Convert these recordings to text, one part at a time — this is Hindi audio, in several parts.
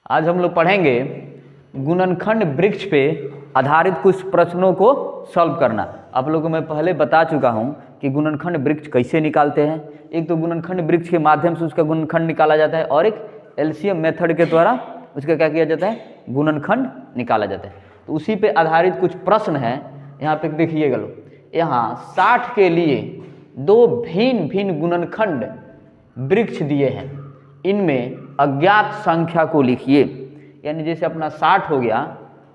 आज हम लोग पढ़ेंगे गुणनखंड वृक्ष पे आधारित कुछ प्रश्नों को सॉल्व करना। आप लोगों को मैं पहले बता चुका हूं कि गुणनखंड वृक्ष कैसे निकालते हैं। एक तो गुणनखंड वृक्ष के माध्यम से उसका गुणनखंड निकाला जाता है और एक एलसीएम मेथड के द्वारा उसका क्या किया जाता है, गुणनखंड निकाला जाता है। तो उसी पे आधारित कुछ प्रश्न हैं। यहाँ पे देखिएगा लोग, यहाँ 60 के लिए दो भिन्न भिन्न गुणनखंड वृक्ष दिए हैं। इनमें अज्ञात संख्या को लिखिए। यानी जैसे अपना 60 हो गया,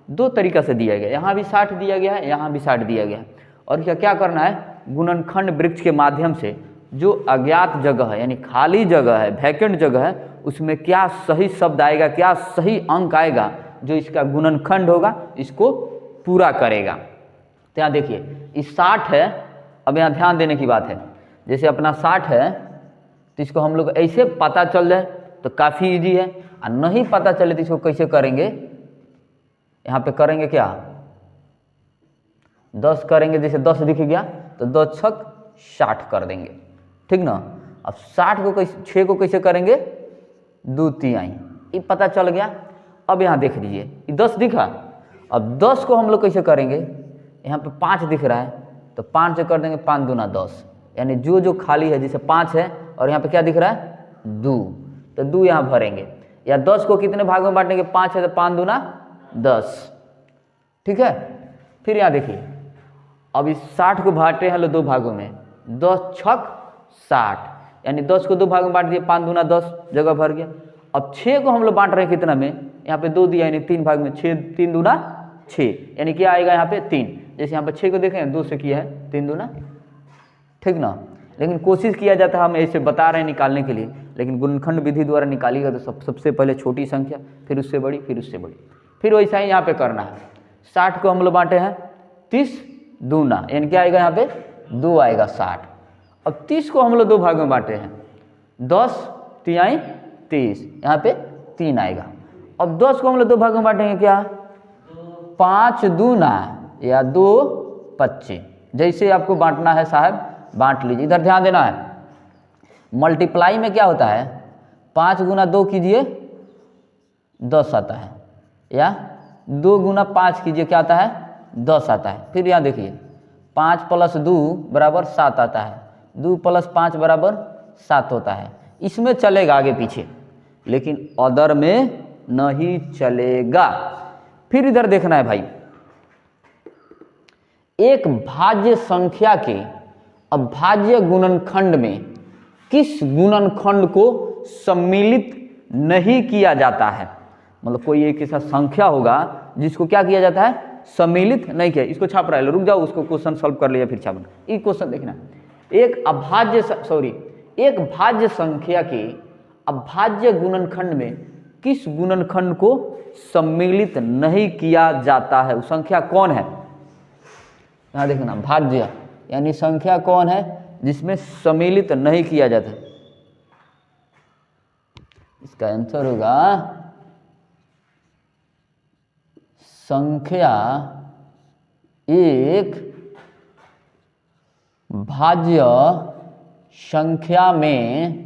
दो तरीका से दिया गया, यहाँ भी 60 दिया गया है, यहाँ भी 60 दिया गया है। और क्या करना है, गुणनखंड वृक्ष के माध्यम से जो अज्ञात जगह है यानी खाली जगह है, वैकेंट जगह है, उसमें क्या सही शब्द आएगा, क्या सही अंक आएगा जो इसका गुणनखंड होगा, इसको पूरा करेगा। तो यहाँ देखिए, इस 60 है। अब यहाँ ध्यान देने की बात है, जैसे अपना 60 है तो इसको हम लोग ऐसे पता चल जाए तो काफ़ी इजी है। और नहीं पता चले तो इसको कैसे करेंगे, यहाँ पे करेंगे क्या, 10 करेंगे। जैसे 10 दिख गया तो 10 छक 60 कर देंगे, ठीक ना। अब 60 को कैसे, 6 को कैसे करेंगे, 2 तिहाई, ये पता चल गया। अब यहाँ देख लीजिए, ये 10 दिखा। अब 10 को हम लोग कैसे करेंगे, यहाँ पे 5 दिख रहा है तो 5 से कर देंगे 5 दूना 10, यानी जो खाली है, जैसे 5 है और यहाँ पे क्या दिख रहा है, 2, तो 2 यहाँ भरेंगे। या 10 को कितने भागों में बांटेंगे, 5 है तो 5 दूना 10, ठीक है। फिर यहाँ देखिए, अब इस 60 को बांटे हैं लो 2 भागों में, 10 छक 60, यानी 10 को 2 भागों में बांट दिए, 5 दूना 10 जगह भर गया। अब 6 को हम लोग बांट रहे हैं कितना में, यहाँ पे 2 दिया यानी 3 भाग में, 6 3 दूना 6, यानी क्या आएगा यहाँ पे 3। जैसे यहाँ पे 6 को देखें 2 से किया है 3 दूना, ठीक ना। लेकिन कोशिश किया जाता है, हम ऐसे बता रहे हैं निकालने के लिए, लेकिन गुणनखंड विधि द्वारा निकालिएगा तो सबसे पहले छोटी संख्या, फिर उससे बड़ी, फिर उससे बड़ी, फिर वैसा ही यहाँ पे करना है। 60 को हम लोग बांटे हैं 30 दूना, यानी क्या आएगा यहाँ पे 2 आएगा 60। अब 30 को हम लोग 2 भाग में बांटे हैं, 10 तिहाई 30, यहाँ पे 3 आएगा। अब 10 को हम लोग 2 भाग में बांटेंगे क्या, 5 दूना या 2 25, जैसे आपको बांटना है साहब बांट लीजिए। इधर ध्यान देना है, मल्टीप्लाई में क्या होता है, 5 गुना 2 कीजिए 10 आता है, या 2 गुना 5 कीजिए क्या आता है, 10 आता है। फिर यहाँ देखिए, 5 + 2 बराबर 7 आता है, 2 + 5 बराबर 7 होता है। इसमें चलेगा आगे पीछे, लेकिन अदर में नहीं चलेगा। फिर इधर देखना है भाई, एक भाज्य संख्या के अभाज्य गुणनखंड में किस गुणनखंड को सम्मिलित नहीं किया जाता है। मतलब कोई एक ऐसा संख्या होगा जिसको क्या किया जाता है, सम्मिलित नहीं किया। इसको छाप रहा है, रुक जाओ, उसको क्वेश्चन सॉल्व कर लिया फिर छापना। ये क्वेश्चन देखना, एक भाज्य संख्या के अभाज्य गुणनखंड में किस गुणनखंड को सम्मिलित नहीं किया जाता है, वो संख्या कौन है। यहाँ देखना, भाज्य यानी संख्या कौन है जिसमें सम्मिलित नहीं किया जाता। इसका आंसर होगा संख्या एक भाज्य संख्या में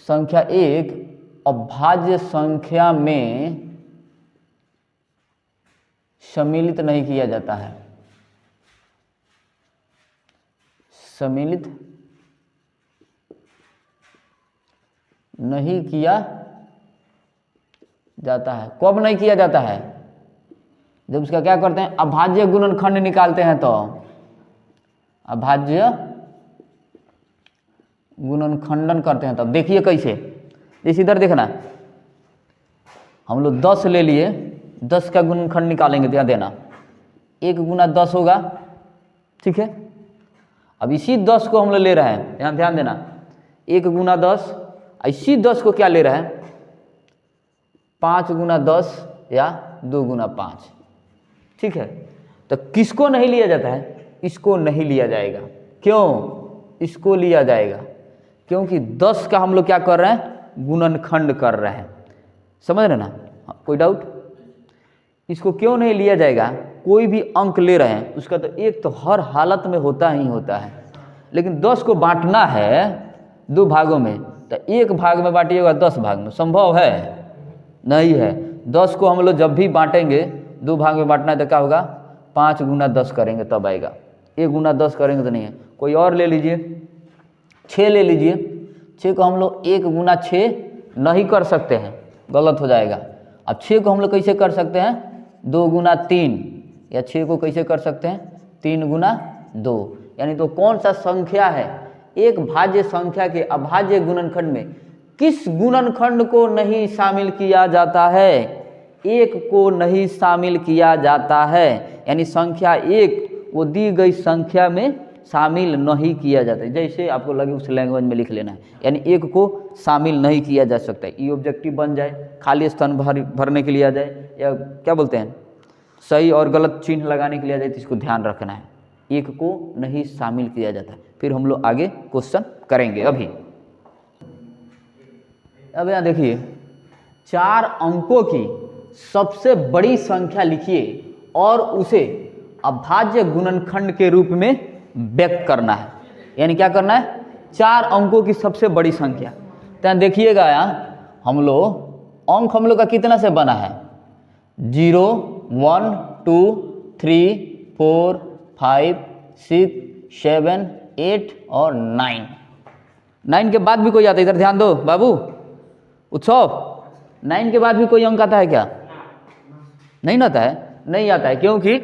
संख्या एक अभाज्य संख्या में सम्मिलित नहीं किया जाता है, सम्मिलित नहीं किया जाता है। कब नहीं किया जाता है, जब उसका क्या करते हैं, अभाज्य गुणनखंड निकालते हैं तो अभाज्य गुणनखंडन करते हैं तब। देखिए कैसे, जैसे इधर देखना, हम लोग 10 ले लिए, 10 का गुणनखंड निकालेंगे, ध्यान देना, 1 गुना 10 होगा, ठीक है। अब इसी 10 को हम लोग ले रहे हैं, यहाँ ध्यान देना, 1 गुना 10, इसी 10 को क्या ले रहे हैं, 5 गुना 10 या 2 गुना 5, ठीक है। तो किसको नहीं लिया जाता है, इसको नहीं लिया जाएगा। क्यों इसको लिया जाएगा, क्योंकि 10 का हम लोग क्या कर रहे हैं, गुणनखंड कर रहे हैं, समझ रहे ना। कोई डाउट, इसको क्यों नहीं लिया जाएगा, कोई भी अंक ले रहे हैं उसका तो एक तो हर हालत में होता ही होता है, लेकिन 10 को बांटना है 2 भागों में, तो 1 भाग में बांटिएगा 10 भाग में, संभव है? नहीं है। 10 को हम लोग जब भी बांटेंगे 2 भाग में बांटना है तो क्या होगा, 5 गुना 10 करेंगे तब आएगा। 1 गुना 10 करेंगे तो नहीं है। कोई और ले लीजिए, 6 ले लीजिए। 6 को हम लोग 1 गुना 6 नहीं कर सकते हैं, गलत हो जाएगा। अब 6 को हम लोग कैसे कर सकते हैं, 2 गुना 3, या 6 को कैसे कर सकते हैं, 3 गुना 2। यानी तो कौन सा संख्या है एक भाज्य संख्या के अभाज्य गुणनखंड में किस गुणनखंड को नहीं शामिल किया जाता है, 1 को नहीं शामिल किया जाता है। यानी संख्या 1 वो दी गई संख्या में शामिल नहीं किया जाता है, जैसे आपको लगे उस लैंग्वेज में लिख लेना है। यानी 1 को शामिल नहीं किया जा सकता है। ये ऑब्जेक्टिव बन जाए, खाली स्थान भरने के लिए आ जाए, या क्या बोलते हैं सही और गलत चिन्ह लगाने के लिए आ जाए, तो इसको ध्यान रखना है, 1 को नहीं शामिल किया जाता है। फिर हम लोग आगे क्वेश्चन करेंगे। अब यहाँ देखिए, 4 अंकों की सबसे बड़ी संख्या लिखिए और उसे अभाज्य गुणनखंड के रूप में व्यक्त करना है। यानी क्या करना है, 4 अंकों की सबसे बड़ी संख्या। तो देखिएगा यहाँ हम लोग का कितना से बना है, 0 1 2 3 4 5 6 7 8 और 9 के बाद भी कोई आता है, इधर ध्यान दो बाबू उत्सव, 9 के बाद भी कोई अंक आता है क्या, नहीं आता है, नहीं आता है, क्योंकि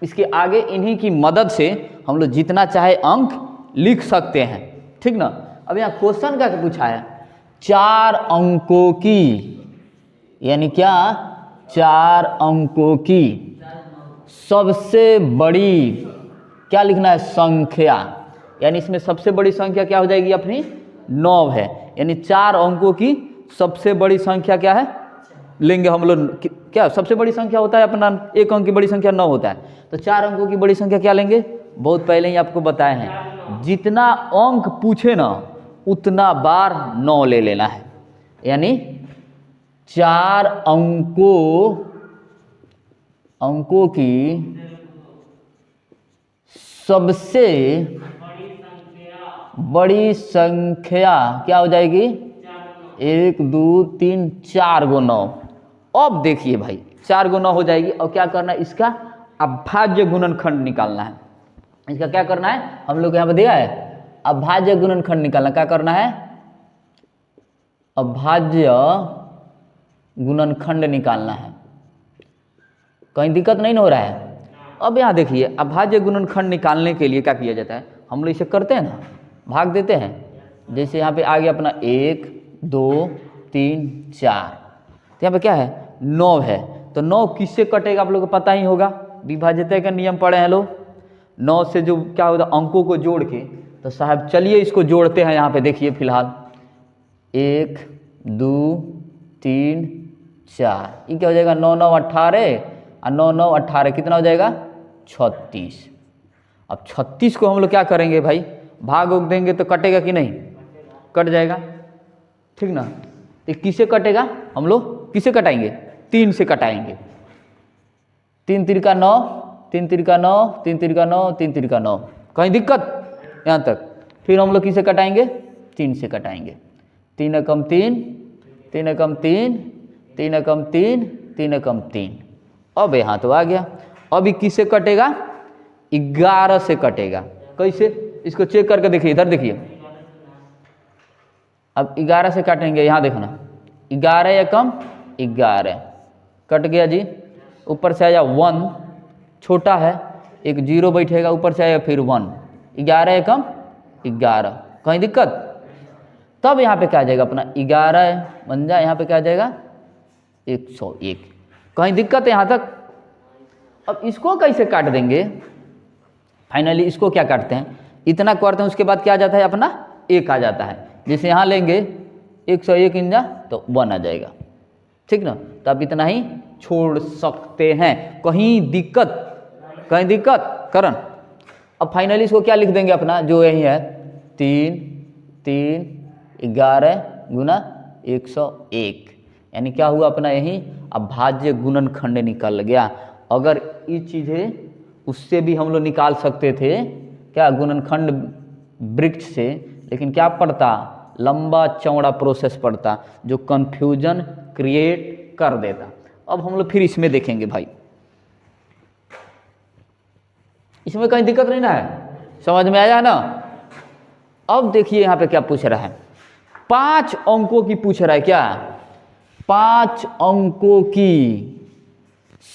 इसके आगे इन्हीं की मदद से हम लोग जितना चाहे अंक लिख सकते हैं, ठीक ना। अब यहाँ क्वेश्चन क्या पूछा है, 4 अंकों की, यानी क्या, 4 अंकों की सबसे बड़ी क्या लिखना है, संख्या। यानी इसमें सबसे बड़ी संख्या क्या हो जाएगी अपनी, 9 है। यानी 4 अंकों की सबसे बड़ी संख्या क्या है, लेंगे हम लोग, क्या सबसे बड़ी संख्या होता है अपना, 1 अंक की बड़ी संख्या 9 होता है, तो 4 अंकों की बड़ी संख्या क्या लेंगे, बहुत पहले ही आपको बताए हैं, जितना अंक पूछे ना उतना बार 9 ले लेना है। यानी 4 अंकों की सबसे बड़ी संख्या क्या हो जाएगी, 1 2 3 4 गो 9। अब देखिए भाई 4 गो 9 हो जाएगी, और क्या करना है, इसका अभाज्य गुणनखंड निकालना है। इसका क्या करना है, हम लोग यहाँ पे दिया है अभाज्य गुणनखंड निकालना। क्या करना है, अभाज्य गुणनखंड निकालना है। कहीं दिक्कत नहीं हो रहा है। अब यहाँ देखिए, अभाज्य गुणनखंड निकालने के लिए क्या किया जाता है, हम लोग इसे करते हैं ना, भाग देते हैं। जैसे यहाँ पे आ गया अपना 1 2 3 4, तो यहाँ पे क्या है, 9 है, तो 9 किससे कटेगा आप लोग को पता ही होगा, विभाज्यता का नियम पढ़े हैं लोग। 9 से जो क्या होता है अंकों को जोड़ के, तो साहब चलिए इसको जोड़ते हैं। यहाँ पे देखिए फिलहाल 1 2 3 4, ये क्या हो जाएगा, 9 9 18 और 9 9 18 कितना हो जाएगा, 36। अब 36 को हम लोग क्या करेंगे भाई, भाग उग देंगे तो कटेगा कि नहीं, कट जाएगा, ठीक ना। तो किसे कटेगा, हम लोग किसे कटाएंगे, 3 से कटाएंगे। 3 तिरका 9, 3 तिरका 9, 3 तिरका 9, 3 तिरका 9, कहीं दिक्कत यहाँ तक। फिर हम लोग किसे कटाएंगे, 3 से कटाएंगे। 3 एकम 3, 3 एकम 3, 3 एकम 3, 3 एकम 3। अब यहाँ तो आ गया। अभी किससे कटेगा, 11 से कटेगा। कैसे, इसको चेक करके देखिए, इधर देखिए। अब 11 से काटेंगे, यहाँ देखना, 11 एकम 11 कट गया जी। ऊपर से आया 1, छोटा है, एक 0 बैठेगा, ऊपर से आया फिर 1, 11 एकम 11, कहीं दिक्कत। तब यहाँ पे क्या आ जाएगा अपना, 11 बन जाए, यहाँ पे क्या आ जाएगा 101, कहीं दिक्कत है यहाँ तक। अब इसको कैसे काट देंगे, फाइनली इसको क्या काटते हैं, इतना करते हैं, उसके बाद क्या आ जाता है अपना 1 आ जाता है। जैसे यहाँ लेंगे 101 इंजा तो 1 आ जाएगा, ठीक ना। तो आप इतना ही छोड़ सकते हैं, कहीं दिक्कत करण। अब फाइनली इसको क्या लिख देंगे अपना, जो यही है 3 3 11 गुना 101, यानी क्या हुआ अपना यही अभाज्य गुणनखंड निकल गया। अगर ये चीज़ें उससे भी हम लोग निकाल सकते थे क्या, गुणनखंड वृक्ष से, लेकिन क्या पड़ता, लंबा चौड़ा प्रोसेस पड़ता जो कंफ्यूजन क्रिएट कर देता। अब हम लोग फिर इसमें देखेंगे भाई, इसमें कहीं दिक्कत नहीं ना है, समझ में आया ना। अब देखिए यहाँ पे क्या पूछ रहा है, 5 अंकों की पूछ रहा है क्या, 5 अंकों की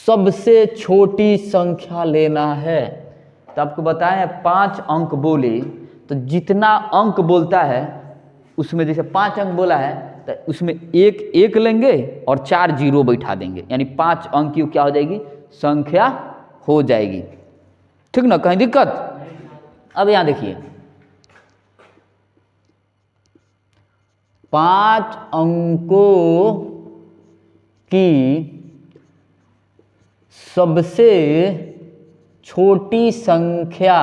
सबसे छोटी संख्या लेना है। तो आपको बताया 5 अंक बोले तो जितना अंक बोलता है उसमें जैसे 5 अंक बोला है तो उसमें एक एक लेंगे और 4 जीरो बैठा देंगे, यानी 5 अंक की क्या हो जाएगी, संख्या हो जाएगी। ठीक ना, कहीं दिक्कत। अब यहां देखिए 5 अंकों की सबसे छोटी संख्या,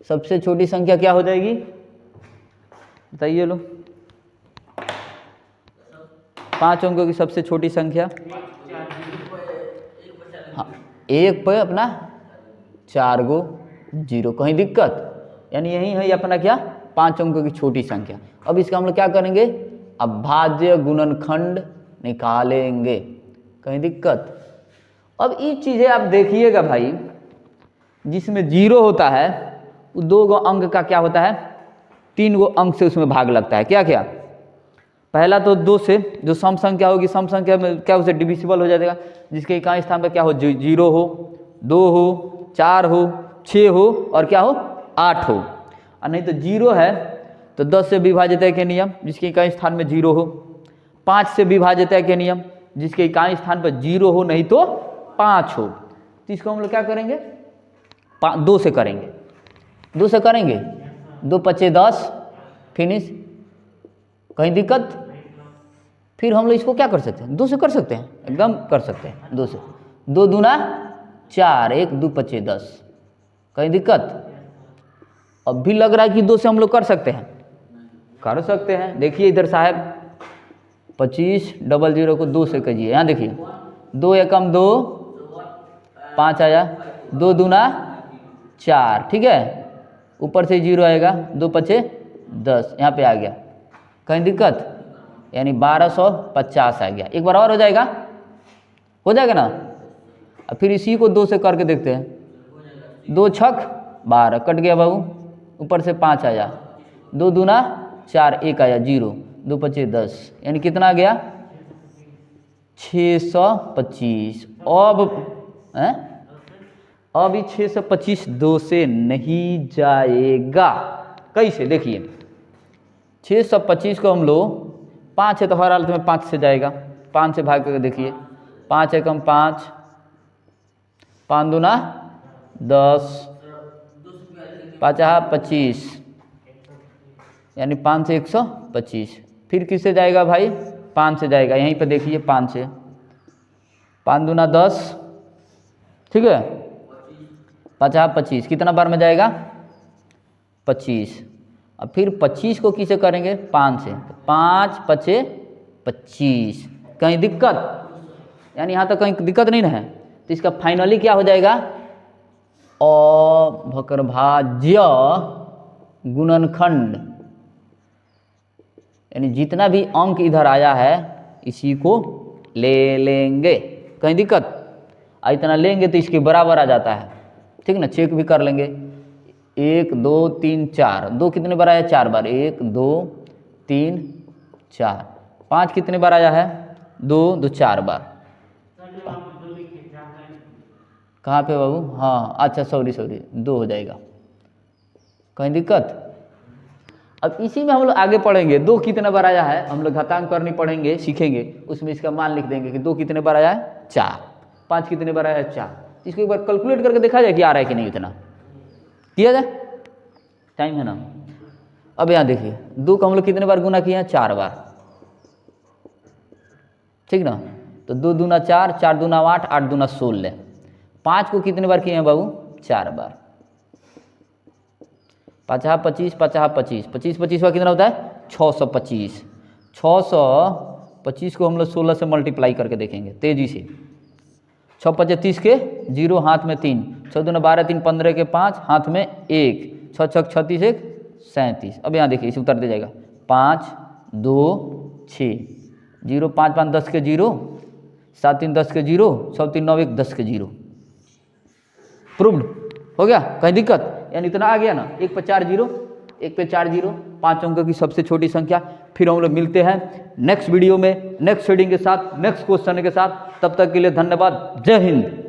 सबसे छोटी संख्या क्या हो जाएगी बताइए लो, 5 अंकों की सबसे छोटी संख्या, हाँ एक पे अपना 4 गो जीरो, कहीं दिक्कत, यानी यही है अपना क्या 5 अंकों की छोटी संख्या। अब इसका हम लोग क्या करेंगे, अभाज्य गुणनखंड निकालेंगे, कहीं दिक्कत। अब ये चीज़ें आप देखिएगा भाई, जिसमें जीरो होता है वो 2 गो अंक का क्या होता है, 3 गो अंक से उसमें भाग लगता है, क्या क्या, पहला तो 2 से, जो सम संख्या होगी सम संख्या में क्या उसे डिविजिबल हो जाएगा, जिसके इकाई स्थान पर क्या हो, 0 हो, 2 हो, 4 हो, 6 हो और क्या हो 8 हो। और नहीं तो 0 है तो 10 से विभाजित है के नियम, जिसके इकाई स्थान में 0 हो, 5 से विभाजित है के नियम, जिसके इकाई स्थान पर 0 हो नहीं तो 5 हो। तो इसको हम लोग क्या करेंगे, 2 से करेंगे, 2 से करेंगे, 2 पचे 10 फिनिश, कहीं दिक्कत। फिर हम लोग इसको क्या कर सकते हैं, 2 से कर सकते हैं, एकदम कर सकते हैं 2 से, 2 दूना 4, 1 2 पचे 10, कहीं दिक्कत। अब भी लग रहा है कि 2 से हम लोग कर सकते हैं, कर सकते हैं। देखिए इधर साहब 25 00 को 2 से कीजिए, यहाँ देखिए 2 एकम 2 5 आया, 2 दूना 4, ठीक है, ऊपर से 0 आएगा, 2 पचे 10, यहाँ पे आ गया, कहीं दिक्कत, यानी 1250 आ गया। एक बार और हो जाएगा ना। अब फिर इसी को 2 से करके देखते हैं, 2 छक 12 कट गया बाबू, ऊपर से 5 आया, 2 दूना 4 1 आया 0, 2 पचे 10, यानी कितना आ गया 625। अब ये 625 2 से नहीं जाएगा, कैसे देखिए 625 को हम लोग 5 है तो हर हालत में 5 से जाएगा, 5 से भाग करके देखिए, 5 एकम 5, 5 दूना 10, 5 25, यानी 5 से 125। फिर किससे जाएगा भाई, 5 से जाएगा, यहीं पर देखिए 5 से, 5 दूना 10, ठीक है, 5 25, कितना बार में जाएगा 25। अब फिर 25 को किसे करेंगे, 5 से, 5 पचे 25, कहीं दिक्कत, यानी यहाँ तक कहीं दिक्कत नहीं ना है। तो इसका फाइनली क्या हो जाएगा, अभाज्य गुणनखंड, यानी जितना भी अंक इधर आया है इसी को ले लेंगे, कहीं दिक्कत। इतना लेंगे तो इसके बराबर आ जाता है, ठीक ना, चेक भी कर लेंगे, 1 2 3 4, 2 कितने बार आया 4 बार, 1 2 3 4, 5 कितने बार आया है 2 2 4 बार, कहाँ पे बाबू, हाँ अच्छा सॉरी 2 हो जाएगा, कहीं दिक्कत। अब इसी में हम लोग आगे पढ़ेंगे 2 कितने बार आया है, हम लोग घातांक करनी पढ़ेंगे, सीखेंगे, उसमें इसका मान लिख देंगे कि 2 कितने बार आया है 4, 5 कितने बार आया है 4। इसको एक बार कैलकुलेट करके देखा जाए कि आ रहा है कि नहीं, उतना किया जाए, टाइम है ना। अब यहाँ देखिए 2 को हम लोग कितने बार गुना किए हैं, 4 बार, ठीक ना। तो 2 दूना 4, 4 दूना 8, 8 दूना 16, 5 को कितने बार किए हैं बाबू 4 बार, 5 25 5 25, 25 25 का कितना होता है 625, 625 को हम लोग 16 से मल्टीप्लाई करके देखेंगे तेजी से, 6 5 30 के 0 हाथ में 3, 6 दूना 12 3 15 के 5 हाथ में 1, 6 6 36 1 37। अब यहाँ देखिए इसे उत्तर दे जाएगा 5 2 6 0 5 5 10 के 0 7 3 10 के 0 7 3 9 1 10 के 0। प्रूव्ड हो गया, कहीं दिक्कत? यानी इतना आ गया ना, 1 पे 4 0, 1 पे 4 0, 5 अंक की सबसे छोटी संख्या। फिर हम लोग मिलते हैं नेक्स्ट वीडियो में नेक्स्ट रीडिंग के साथ, नेक्स्ट क्वेश्चन के साथ। तब तक के लिए धन्यवाद। जय हिंद।